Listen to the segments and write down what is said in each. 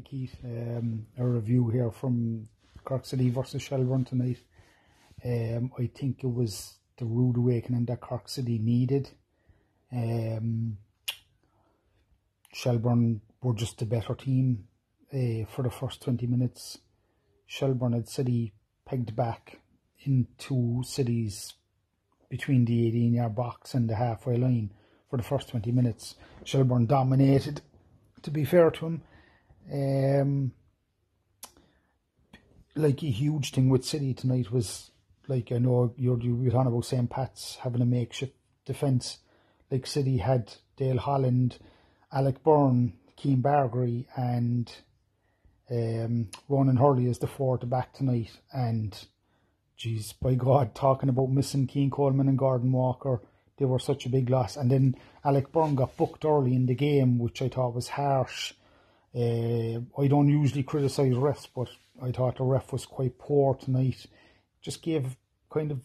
Keith. A review here from Cork City versus Shelbourne tonight. I think it was the rude awakening that Cork City needed. Shelbourne were just the better team for the first 20 minutes. Shelbourne had City pegged back into City's between the 18-yard box and the halfway line for the first 20 minutes. Shelbourne dominated, to be fair to him. Like, a huge thing with City tonight was, like, I know you were talking about St. Pat's having a makeshift defence. Like, City had Dale Holland, Alec Byrne, Keane Bargery and Ronan Hurley as the four at the back tonight. And, geez, by God, talking about missing Keane Coleman and Gordon Walker, they were such a big loss. And then Alec Byrne got booked early in the game, which I thought was harsh. I don't usually criticise refs, but I thought the ref was quite poor tonight. Just gave kind of,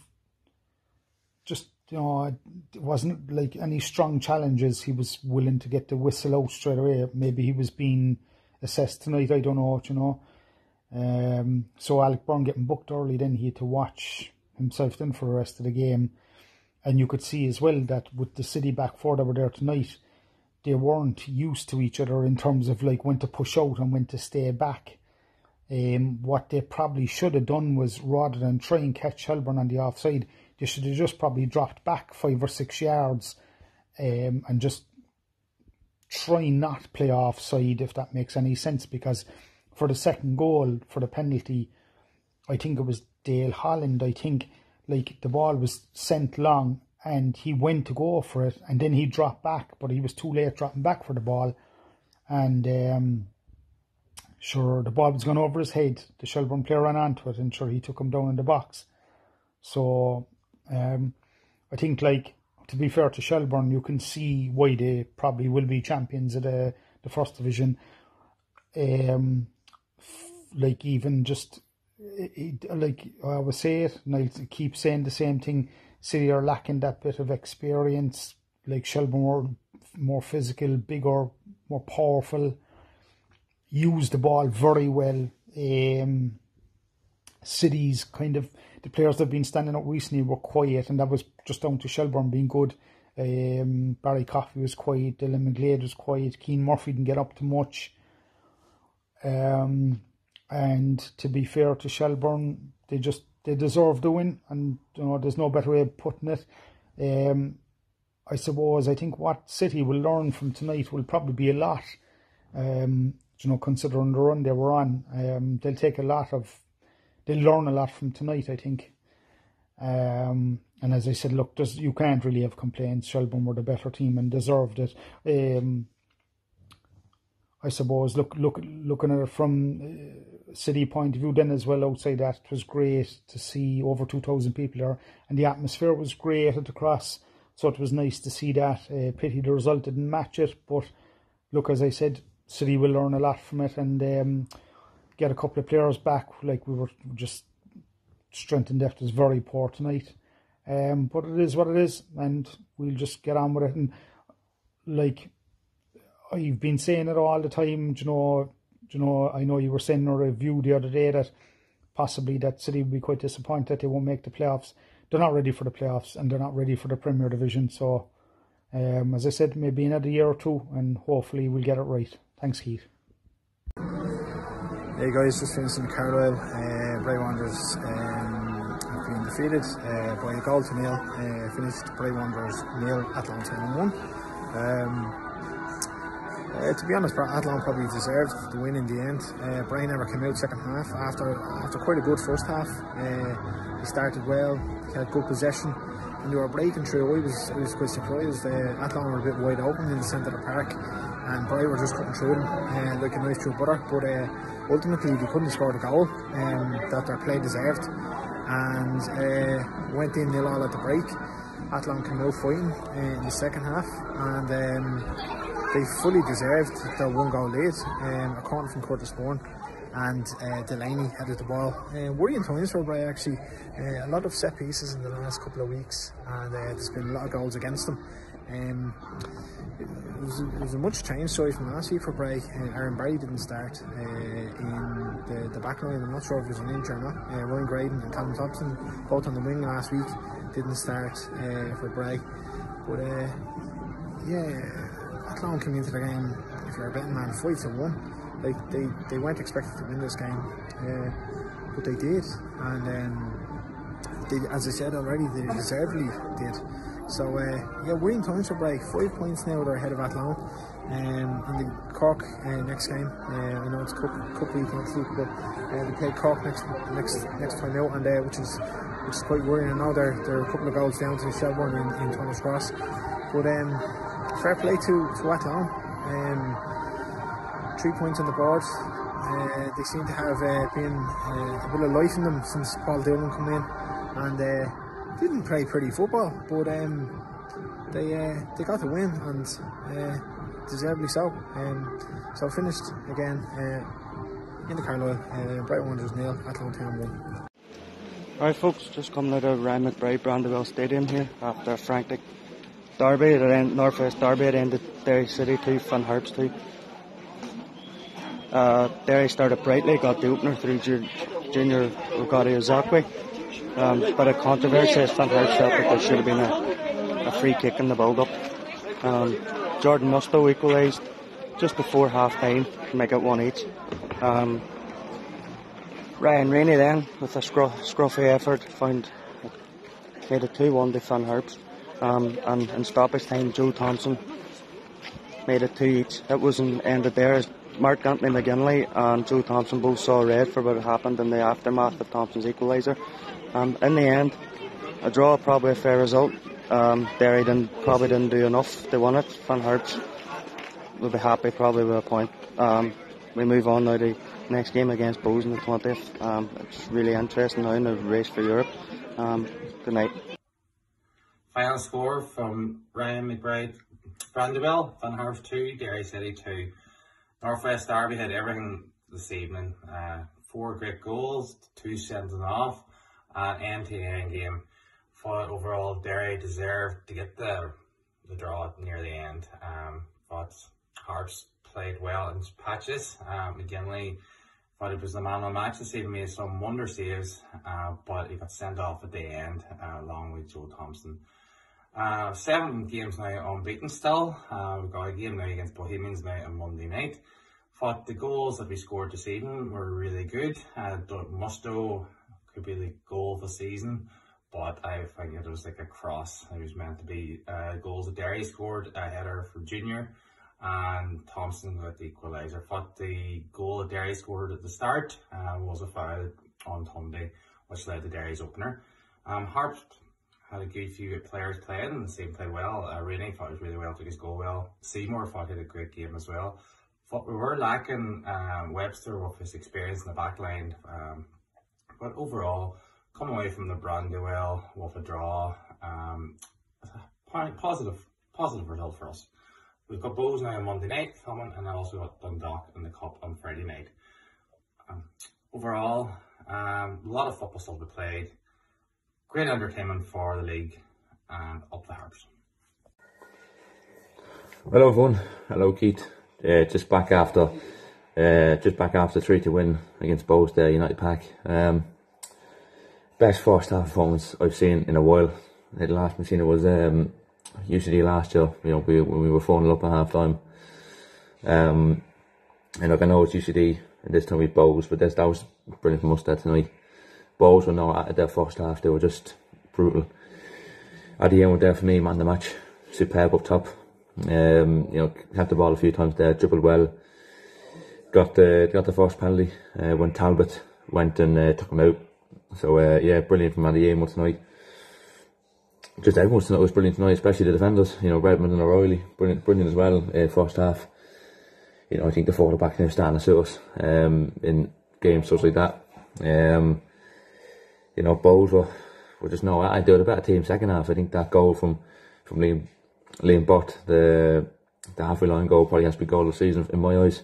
just, you know, it wasn't like any strong challenges. He was willing to get the whistle out straight away. Maybe he was being assessed tonight, I don't know, you know. So Alec Byrne getting booked early, then he had to watch himself then for the rest of the game. And you could see as well that with the City back four that were there tonight, they weren't used to each other in terms of like when to push out and when to stay back. What they probably should have done was, rather than try and catch Shelbourne on the offside, they should have just probably dropped back 5 or 6 yards and just try not play offside, if that makes any sense. Because for the second goal, for the penalty, I think it was Dale Holland, I think, like, the ball was sent long and he went to go for it and then he dropped back, but he was too late dropping back for the ball. And sure, the ball was going over his head. The Shelbourne player ran onto it and sure, he took him down in the box. So I think, like, to be fair to Shelbourne, you can see why they probably will be champions of the first division. Like, even just, like I always say it, and I keep saying the same thing, City are lacking that bit of experience. Like, Shelbourne were more physical, bigger, more powerful, used the ball very well. City's kind of, the players that have been standing up recently were quiet, and that was just down to Shelbourne being good. Barry Coffey was quiet, Dylan McGlade was quiet, Keane Murphy didn't get up to much. And to be fair to Shelbourne, they deserve the win, and you know, there's no better way of putting it. I suppose, I think what City will learn from tonight will probably be a lot. You know, considering the run they were on, they'll learn a lot from tonight, I think. And as I said, look, you can't really have complaints. Shelbourne were the better team and deserved it. I suppose, looking at it from City point of view then as well, outside that, it was great to see over 2,000 people there, and the atmosphere was great at the Cross, so it was nice to see that. Pity the result didn't match it, but look, as I said, City will learn a lot from it and get a couple of players back. Like, we were just, strength and depth is very poor tonight, but it is what it is, and we'll just get on with it. And like, I've been saying it all the time, you know, I know you were saying in a review the other day that possibly that City will be quite disappointed that they won't make the playoffs. They're not ready for the playoffs and they're not ready for the Premier Division. So, as I said, maybe another year or two, and hopefully we'll get it right. Thanks, Keith. Hey guys, just finished in Carlisle. Bray Wanderers have been defeated by a goal to nil. Finished Bray Wanderers 0, Athlone Town 1. To be honest, Athlone probably deserved the win in the end. Bray never came out second half after quite a good first half. He started well, he had good possession, and they were breaking through. I was quite surprised. Athlone were a bit wide open in the centre of the park, and Bray were just cutting through them like a knife through butter. But ultimately, they couldn't score the goal that their play deserved, and went in 0-0 at the break. Athlone came out fighting in the second half, and they fully deserved their one goal lead, a corner from Curtis Bourne, and Delaney headed the ball. Worrying times for Bray actually. A lot of set pieces in the last couple of weeks, and there's been a lot of goals against them. It was a much changed story from last week for Bray. Aaron Barry didn't start in the back line. I'm not sure if it was an injury or not. Ryan Graydon and Callum Thompson, both on the wing last week, didn't start for Bray. But Athlone came into the game, if you're a betting man, 5-1. Like they weren't expected to win this game, but they did, and they, as I said already, they deservedly did. So worrying times for Bray. 5 points now, they're ahead of Athlone, and the Cork next game. I know it's cup week next week, but they play Cork next time out, and which is quite worrying. I know they're a couple of goals down to Shelbourne in Thomas Cross, but fair play to Athlone. 3 points on the board. They seem to have been a bit of life in them since Paul Doolan come in, and didn't play pretty football, but they got the win, and deservedly so. So finished again in the Carlisle. Bright Wanderers 0, Athlone Town 1. Alright folks, just coming out of Ryan McBride Brandywell Stadium here after a frantic derby, Northwest derby. It ended Derry City 2, Van Harps 2. Derry started brightly, got the opener through Junior Rugati Ozakwe. But a controversy as Van Harps felt that there should have been a free kick in the build-up. Jordan Musto equalised just before half-time to make it 1 each. Ryan Rainey then, with a scruffy effort, made it 2-1 to Van Harps. And in stoppage time, Joe Thompson made it 2 each. It wasn't ended there, as Mark Anthony McGinley and Joe Thompson both saw red for what happened in the aftermath of Thompson's equaliser. In the end, a draw, probably a fair result. Derry probably didn't do enough to win it. Van Harps will be happy probably with a point. We move on now to the next game against Bohs on the 20th. It's really interesting now in the race for Europe. Good night. Final score from Ryan McBride Brandywell, Van Harps 2, Derry City 2. Northwest Derby had everything this evening. 4 great goals, 2 sending off, end-to-end game. Thought overall Derry deserved to get the draw near the end. But Harps played well in patches. McGinley thought he was the man of the match this evening, made some wonder saves, but he got sent off at the end along with Joe Thompson. 7 games now unbeaten still. We've got a game now against Bohemians now on Monday night. Thought the goals that we scored this evening were really good. Musto could be the goal of the season, but I think it was like a cross. It was meant to be goals that Derry scored, a header from Junior, and Thompson got the equaliser. Thought the goal that Derry scored at the start was a foul on Tunde, which led to Derry's opener. Harps had a good few players playing, and the same played well. Rainey thought it was really well, took his goal well. Seymour thought he had a great game as well. Thought we were lacking Webster with his experience in the back line, but overall, come away from the Brandywell with a draw. Positive result for us. We've got Bohs now on Monday night coming, and I also got Dundalk in the Cup on Friday night. Overall, a lot of football still to be played. Great entertainment for the league, and up the Harps. Hello everyone. Hello Keith. Just back after 3-2 win against Bohs there, United Pack. Best first half performance I've seen in a while. The last we seen it was UCD last year. When we were 4-0 up at half time. And look, I know it's UCD and this time we Bohs, but that was brilliant from us there tonight. Bohs were not at their first half, they were just brutal. At the end were there for me, man of the match. Superb up top. Had the ball a few times there, dribbled well. Got the first penalty when Talbot went and took him out. So brilliant from Andy Amer tonight. Just everyone tonight was brilliant tonight, especially the defenders. Redmond and O'Reilly, brilliant as well. First half. I think the forward back now starting to suit us in games such like that. Bohs were just I do it a better team second half. I think that goal from Liam Bott, the halfway line goal, probably has to be goal of the season in my eyes.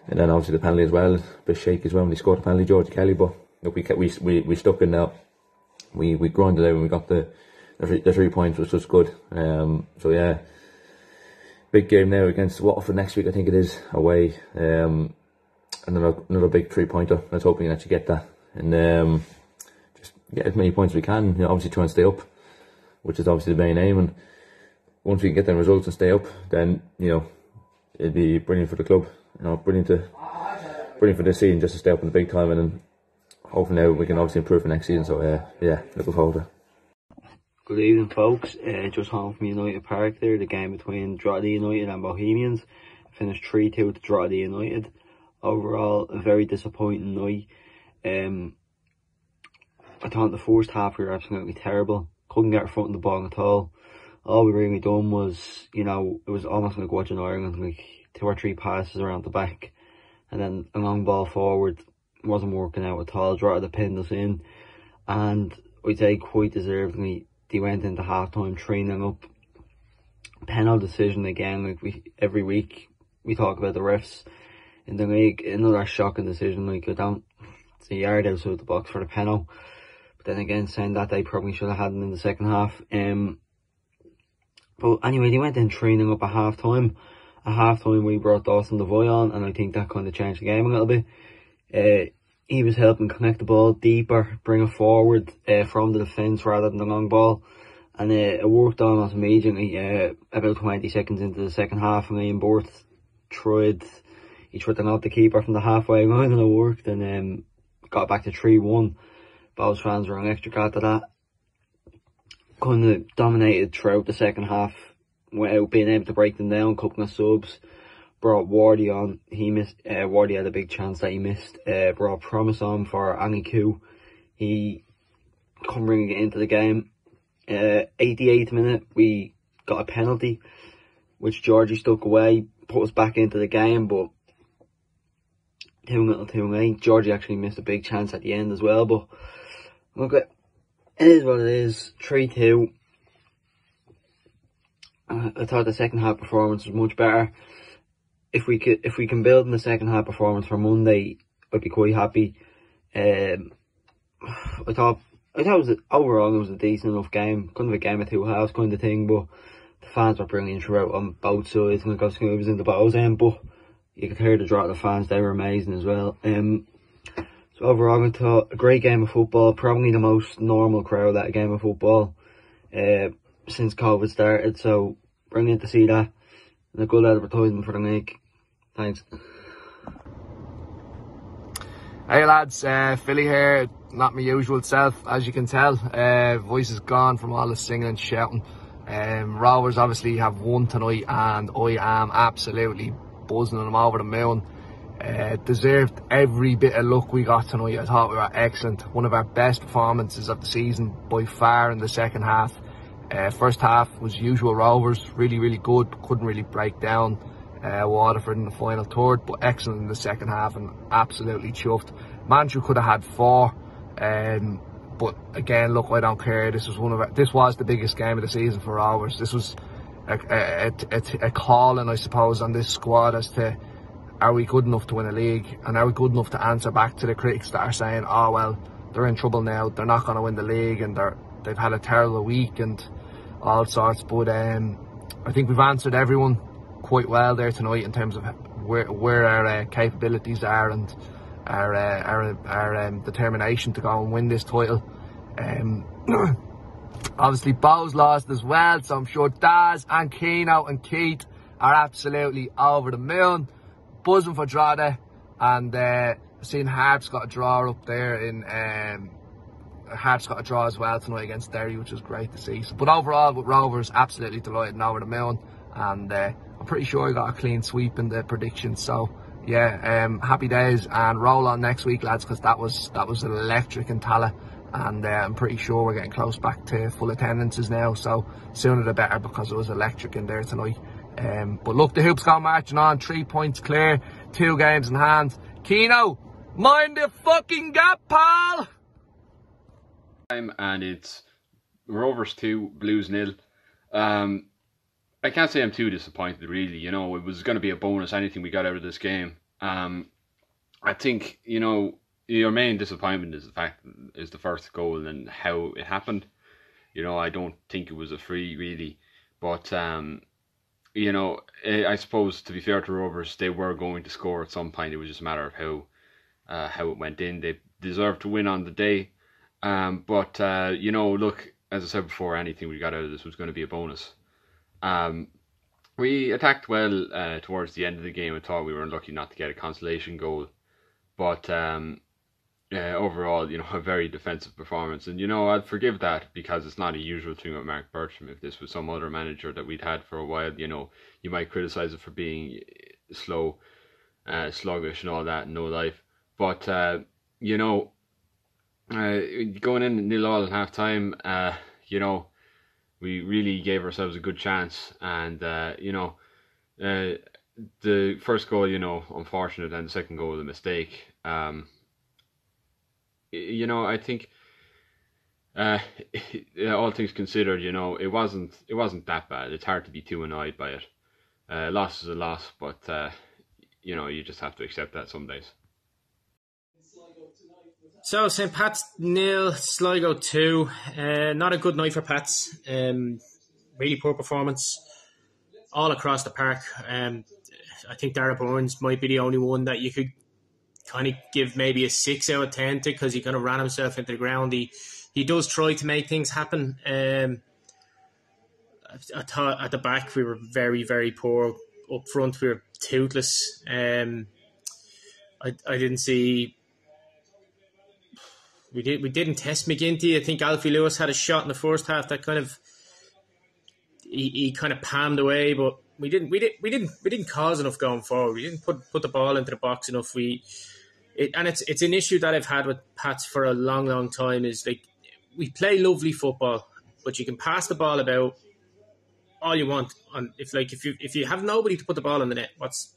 And then obviously the penalty as well, a bit shaky as well when he scored the penalty, George Kelly. But look, we stuck in now. We grinded out and we got the 3 points, which was good. So yeah, big game now against Watford next week, I think it is, away. Another big 3-pointer. I was hoping to actually get that and just get as many points as we can. Obviously try and stay up, which is obviously the main aim. And once we can get them results and stay up, then it'd be brilliant for the club. Brilliant for this season, just to stay up in the big time, and then hopefully now we can obviously improve for next season. So yeah, looking forward to it. Good evening, folks. Just home from United Park there. The game between Drogheda United and Bohemians finished 3-2 to Drogheda United. Overall, a very disappointing night. I thought the first half we were absolutely terrible. Couldn't get our foot in the ball at all. All we really done was, it was almost like watching Ireland, like 2 or 3 passes around the back, and then a long ball forward. Wasn't working out at all. Drogheda pinned us in, and I'd say quite deservedly. They went into half-time 3-0 up. Penalty decision again, like every week we talk about the refs in the league. Another shocking decision, it's a yard outside the box for the penalty. But then again, saying that, they probably should have had it in the second half. But anyway, they went in 3-0 up at half-time. At half-time we brought Dawson Devoy on, and I think that kind of changed the game a little bit. He was helping connect the ball deeper, bring it forward from the defence rather than the long ball. And it worked almost immediately. About 20 seconds into the second half, and Ian Burt tried to knock the keeper from the halfway line, and it worked, and got back to 3-1. Both fans were electric after that. Kind of dominated throughout the second half without being able to break them down. Couple of subs. Brought Wardy on. He missed. Wardy had a big chance that he missed. Brought Promise on for Aniku. He couldn't bring it into the game. 88th minute, we got a penalty, which Georgie stuck away, put us back into the game, but too little too late. Georgie actually missed a big chance at the end as well, but look, it is what it is. 3-2. I thought the second half performance was much better. If we can build in the second half performance for Monday, I'd be quite happy. I thought overall it was a decent enough game, kind of a game of 2 halves kind of thing, but the fans were brilliant throughout on both sides, and I was in the bows end, but you could hear the Drogheda fans, they were amazing as well. So overall I thought a great game of football, probably the most normal crowd at a game of football since COVID started, so brilliant to see that, and a good advertisement for the league. Thanks. Hey lads, Philly here, not my usual self, as you can tell. Voice is gone from all the singing and shouting. Rovers obviously have won tonight, and I am absolutely buzzing them over the moon. Deserved every bit of luck we got tonight. I thought we were excellent. One of our best performances of the season by far in the second half. First half was usual Rovers, really good, couldn't really break down Waterford in the final third, but excellent in the second half and absolutely chuffed. Manchu could have had 4, but again, look, I don't care. This was the biggest game of the season for Rovers. This was a calling, I suppose, on this squad as to, are we good enough to win a league, and are we good enough to answer back to the critics that are saying, oh well, they're in trouble now, they're not going to win the league, and they've had a terrible week and all sorts. But I think we've answered everyone quite well there tonight in terms of where our capabilities are and our determination to go and win this title. Obviously Bo's lost as well, so I'm sure Daz and Keno and Keith are absolutely over the moon, buzzing for Drogheda, and seeing Harps got a draw up there in Harps got a draw as well tonight against Derry, which was great to see. But overall, with Rovers, absolutely delighted and over the moon, and I'm pretty sure I got a clean sweep in the predictions. So yeah, happy days, and roll on next week, lads, because that was electric in Tala, and I'm pretty sure we're getting close back to full attendances now, so sooner the better, because it was electric in there tonight. But look, the Hoops go marching on, 3 points clear, 2 games in hand. Keno, mind the fucking gap, pal! And it's Rovers 2, Blues 0. I can't say I'm too disappointed, really. You know, it was going to be a bonus, anything we got out of this game. I think, you know, your main disappointment is the first goal and how it happened. You know, I don't think it was a free really, but you know, I suppose to be fair to Rovers, they were going to score at some point. It was just a matter of how it went in. They deserved to win on the day, but you know, look, as I said before, anything we got out of this was going to be a bonus. We attacked well towards the end of the game. I thought we were unlucky not to get a consolation goal, but overall, you know, a very defensive performance. And, you know, I'd forgive that because it's not a usual thing with Mark Bertram. If this was some other manager that we'd had for a while, you know, you might criticise it for being slow, sluggish and all that, no life. But, you know, going in 0-0 at half time, you know, we really gave ourselves a good chance. And, you know, the first goal, you know, unfortunate, and the second goal, a mistake. You know, I think all things considered, you know, it wasn't that bad. It's hard to be too annoyed by it. Loss is a loss, but you know, you just have to accept that some days. So St. Pat's 0, Sligo 2. Not a good night for Pats. Really poor performance all across the park. I think Darragh Burns might be the only one that you could kind of give maybe a 6 out of 10 to, because he kind of ran himself into the ground. He does try to make things happen. I thought at the back we were very, very poor. Up front we were toothless. I didn't see. We didn't test McGinty. I think Alfie Lewis had a shot in the first half that kind of he kind of palmed away, but we didn't cause enough going forward. We didn't put the ball into the box enough. It's an issue that I've had with Pats for a long, long time. Is like we play lovely football, but you can pass the ball about all you want. If you have nobody to put the ball in the net, what's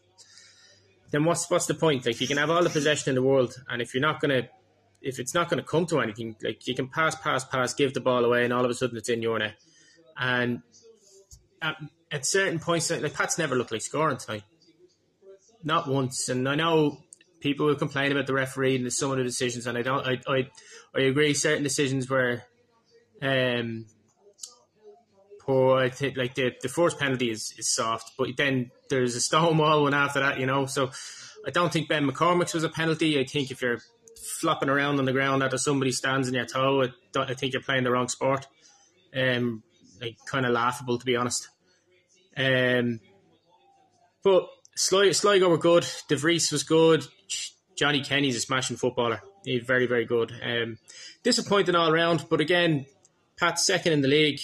the point? Like, you can have all the possession in the world, and if it's not gonna come to anything, like, you can pass, give the ball away, and all of a sudden it's in your net. And at certain points, like, Pats never looked like scoring tonight, not once. And I know people will complain about the referee and some of the decisions, and I agree. Certain decisions were poor. I think, like, the first penalty is soft, but then there's a Stonewall one after that, you know. So I don't think Ben McCormick's was a penalty. I think if you're flopping around on the ground after somebody stands in your toe, I think you're playing the wrong sport. Like, kind of laughable, to be honest. But Sligo were good. De Vries was good. Johnny Kenny's a smashing footballer. He's very, very good. Disappointing all round, but again, Pat's second in the league.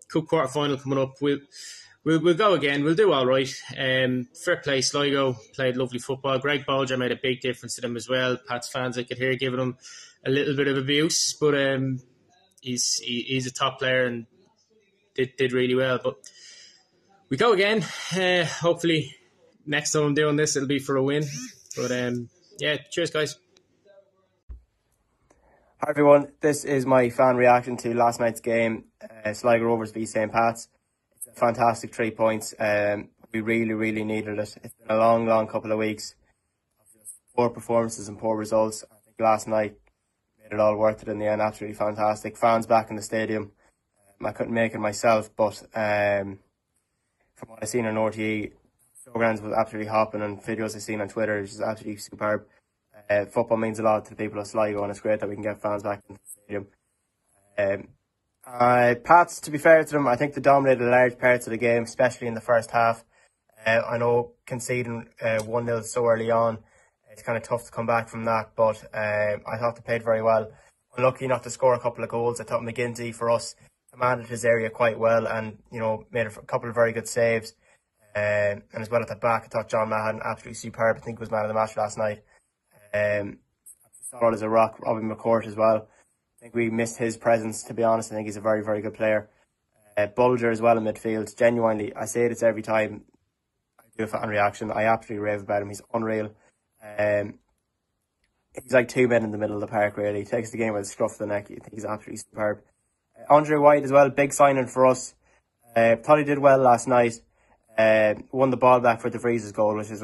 Cup quarter final coming up. We'll go again. We'll do all right. Fair play. Sligo played lovely football. Greg Bolger made a big difference to them as well. Pat's fans, I could hear, giving him a little bit of abuse, but he's a top player and did really well. But we go again. Hopefully next time I'm doing this, it'll be for a win. But yeah, cheers, guys. Hi everyone, this is my fan reaction to last night's game, Sligo Rovers v St. Pat's. It's a fantastic 3 points. We really, really needed it. It's been a long, long couple of weeks of just poor performances and poor results. I think last night made it all worth it in the end. Absolutely fantastic. Fans back in the stadium. I couldn't make it myself, but from what I've seen on RTE, showgrounds was absolutely hopping, and videos I've seen on Twitter is just absolutely superb. Football means a lot to the people of Sligo, and it's great that we can get fans back in the stadium. Pats, to be fair to them, I think they dominated large parts of the game, especially in the first half. I know conceding 1-0 so early on, it's kind of tough to come back from that, but I thought they played very well. Unlucky not to score a couple of goals. I thought McGinty, for us, commanded his area quite well and, you know, made a couple of very good saves. And as well at the back, I thought John Mahon absolutely superb. I think he was man of the match last night. Solid as a rock. Robin McCourt as well. I think we missed his presence, to be honest. I think he's a very, very good player. Bulger as well in midfield. Genuinely, I say this every time I do a fan reaction. I absolutely rave about him. He's unreal. He's like 2 men in the middle of the park, really. He takes the game with a scruff of the neck. I think he's absolutely superb. Andre White as well, big signing for us. Thought he did well last night. Won the ball back for De Vries' goal, which is